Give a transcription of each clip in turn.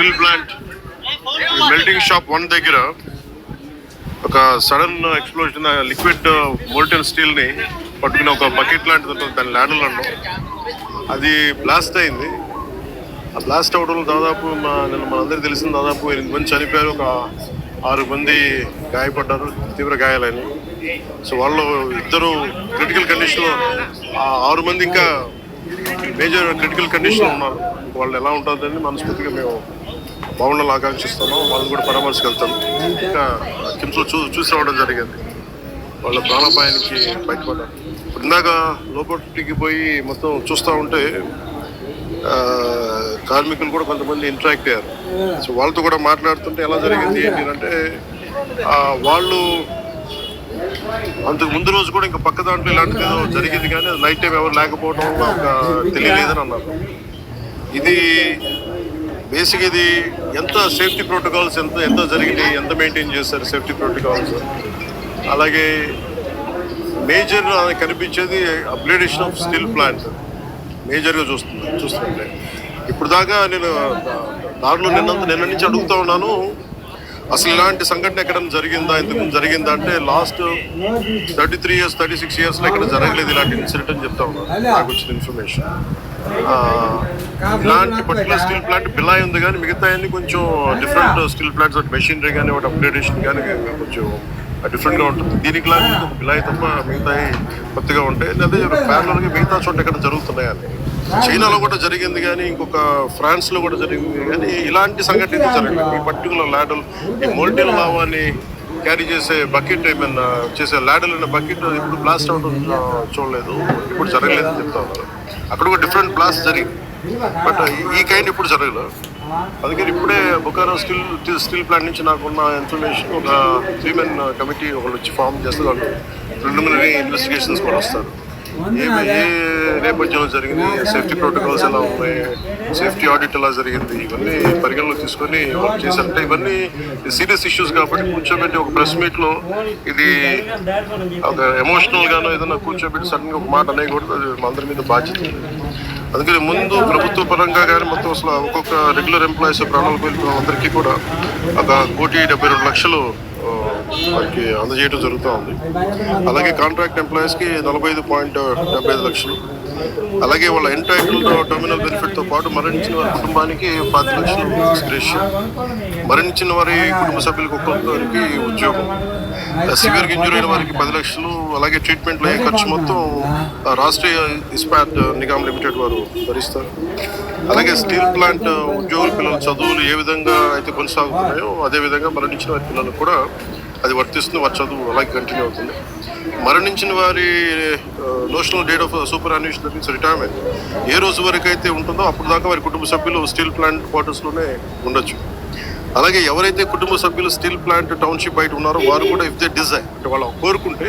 Steel plant melting shop 1 దగ్గర ఒక sudden explosion, liquid molten steel ని పట్టుకుని ఒక బకెట్ లాంటిది ఉంటుంది, దాని ల్యాడర్లో అది బ్లాస్ట్ అయింది. ఆ బ్లాస్ట్ అవడంలో దాదాపు నిన్న మనందరికీ తెలిసిన దాదాపు 8 మంది చనిపోయారు, ఒక 6 మంది గాయపడ్డారు, తీవ్ర గాయాలని. సో వాళ్ళు 2 క్రిటికల్ కండిషన్లో, 6 మంది ఇంకా మేజర్ క్రిటికల్ కండిషన్లో ఉన్నారు. వాళ్ళు ఎలా ఉంటుందని మనస్ఫూర్తిగా మేము బాగుండాలని ఆకాంక్షిస్తున్నాం. వాళ్ళని కూడా పరామర్శకు వెళ్తాం. ఇంకా కిమ్స్లో చూసి రావడం జరిగింది. వాళ్ళ ప్రాణాపాయానికి బయటపడ్డారు. ఇందాక లోపలికి పోయి మొత్తం చూస్తూ ఉంటే కార్మికులు కూడా కొంతమంది ఇంటరాక్ట్ అయ్యారు. సో వాళ్ళతో కూడా మాట్లాడుతుంటే ఎలా జరిగింది ఏంటి అంటే, వాళ్ళు అంతకు ముందు రోజు కూడా ఇంకా పక్క దాంట్లో ఇలాంటిది ఏదో జరిగింది, కానీ అది నైట్ టైం ఎవరు లేకపోవడం వల్ల ఒక తెలియలేదని అన్నారు. ఇది బేసిక్, ఇది ఎంత సేఫ్టీ ప్రోటోకాల్స్ ఎంత జరిగింది, ఎంత మెయింటైన్ చేస్తారు సేఫ్టీ ప్రోటోకాల్స్. అలాగే మేజర్ కనిపించేది అప్గ్రేడేషన్ ఆఫ్ స్టీల్ ప్లాంట్ మేజర్గా చూస్తుంటే ఇప్పుడు దాకా నేను దారిలో నిన్న నుంచి అడుగుతూ ఉన్నాను, అసలు ఇలాంటి సంఘటన ఎక్కడైనా జరిగిందా, ఇంతకుముందు జరిగిందా అంటే లాస్ట్ 33 years 36 yearsలో ఎక్కడ జరగలేదు ఇలాంటి ఇన్సిడెంట్ అని చెప్తా ఉన్నాను. నాకు వచ్చిన ఇన్ఫర్మేషన్ ఇలాంటి పర్టికులర్ స్టీల్ ప్లాంట్ బిలాయ్ ఉంది, కానీ మిగతా అన్ని కొంచెం డిఫరెంట్ స్టీల్ ప్లాంట్స్, మెషినరీ కానీ ఒకటి అప్గ్రేడేషన్ కానీ కొంచెం డిఫరెంట్గా ఉంటుంది. దీనికి లాగా ఒక బిలాయ్ తప్ప మిగతా కొత్తగా ఉంటాయి. అదే ప్యారలల్గా మిగతా చోట ఎక్కడ జరుగుతున్నాయని చైనాలో కూడా జరిగింది, కానీ ఇంకొక ఫ్రాన్స్లో కూడా జరిగింది, కానీ ఇలాంటి సంఘటన జరగలేదు. ఈ పర్టికులర్ ల్యాడల్, ఈ మోల్టెన్ లావాని క్యారీ చేసే బకెట్, ఏమైనా చేసే ల్యాడల్ అనే బకెట్ ఇప్పుడు బ్లాస్ట్ అవడం చూడలేదు, ఇప్పుడు జరగలేదు అని చెప్తా ఉన్నారు. అక్కడ కూడా డిఫరెంట్ బ్లాస్ట్ జరిగింది, బట్ ఈ కైండ్ ఇప్పుడు జరగలేదు. అందుకని ఇప్పుడే బొకారో స్టీల్ ప్లాంట్ నుంచి నాకున్న ఇన్ఫర్మేషన్, ఒక 3 men కమిటీ వాళ్ళు వచ్చి ఫామ్ చేస్తే వాళ్ళు ప్రిలిమినరీ ఇన్వెస్టిగేషన్స్ కూడా వస్తారు. ఏ నేపథ్యంలో జరిగింది, సేఫ్టీ ప్రోటోకాల్స్ ఎలా ఉన్నాయి, సేఫ్టీ ఆడిట్ ఎలా జరిగింది, ఇవన్నీ పరిగణలో తీసుకొని వర్క్ చేశారంటే ఇవన్నీ సీరియస్ ఇష్యూస్ కాబట్టి కూర్చోబెట్టి ఒక ప్రెస్ మీట్లో ఇది ఒక ఎమోషనల్ గానో ఏదైనా కూర్చోబెట్టి సడన్గా ఒక మాట అనేకూడదు, అది మా అందరి మీద బాధ్యత. అందుకని ముందు ప్రభుత్వ పరంగా కానీ మొత్తం అసలు ఒక్కొక్క రెగ్యులర్ ఎంప్లాయీస్ ప్రాణాలు కోల్పోయిన వాళ్ళందరికీ కూడా ఒక 1,72,00,000 వారికి అందజేయడం జరుగుతూ ఉంది. అలాగే కాంట్రాక్ట్ ఎంప్లాయీస్కి 45.75 లక్షలు, అలాగే వాళ్ళ ఎంటైటిల్డ్ టర్మినల్ బెనిఫిట్తో పాటు మరణించిన వారి కుటుంబానికి 10 లక్షలు ఎక్స్గ్రేషియా, మరణించిన వారి కుటుంబ సభ్యులకు ఒక్కొక్కరికి ఉద్యోగం, సివియర్గా ఇంజూరీ అయిన వారికి 10 లక్షలు, అలాగే ట్రీట్మెంట్లో అయ్యే ఖర్చు మొత్తం రాష్ట్రీయ ఇస్పాట్ నిగమ్ లిమిటెడ్ వారు భరిస్తారు. అలాగే స్టీల్ ప్లాంట్ ఉద్యోగుల పిల్లల చదువులు ఏ విధంగా అయితే కొనసాగుతున్నాయో అదేవిధంగా మరణించిన వారి పిల్లలకు కూడా అది వర్తిస్తుంది, వారి చదువు అలాగే కంటిన్యూ అవుతుంది. మరణించిన వారి notional date of superannuation means retirement ఏ రోజు వరకు అయితే ఉంటుందో అప్పుడు దాకా వారి కుటుంబ సభ్యులు స్టీల్ ప్లాంట్ క్వార్టర్స్లోనే ఉండొచ్చు. అలాగే ఎవరైతే కుటుంబ సభ్యులు స్టీల్ ప్లాంట్ టౌన్షిప్ బయట ఉన్నారో వారు కూడా ఇఫ్ దే డిజైర్ అంటే వాళ్ళు కోరుకుంటే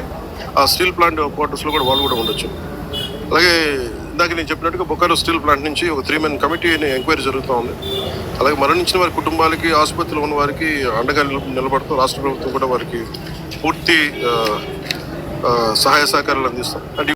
ఆ స్టీల్ ప్లాంట్ క్వార్టర్స్లో కూడా వాళ్ళు కూడా ఉండొచ్చు. అలాగే ఇందాక నేను చెప్పినట్టుగా బొకారో స్టీల్ ప్లాంట్ నుంచి ఒక 3 men కమిటీని ఎంక్వైరీ జరుగుతూ ఉంది. అలాగే మరణించిన వారి కుటుంబాలకి, ఆసుపత్రిలో ఉన్న వారికి అండగా నిలబడుతూ రాష్ట్ర ప్రభుత్వం కూడా వారికి పూర్తి సహాయ సహకారాలు అందిస్తాం. అండ్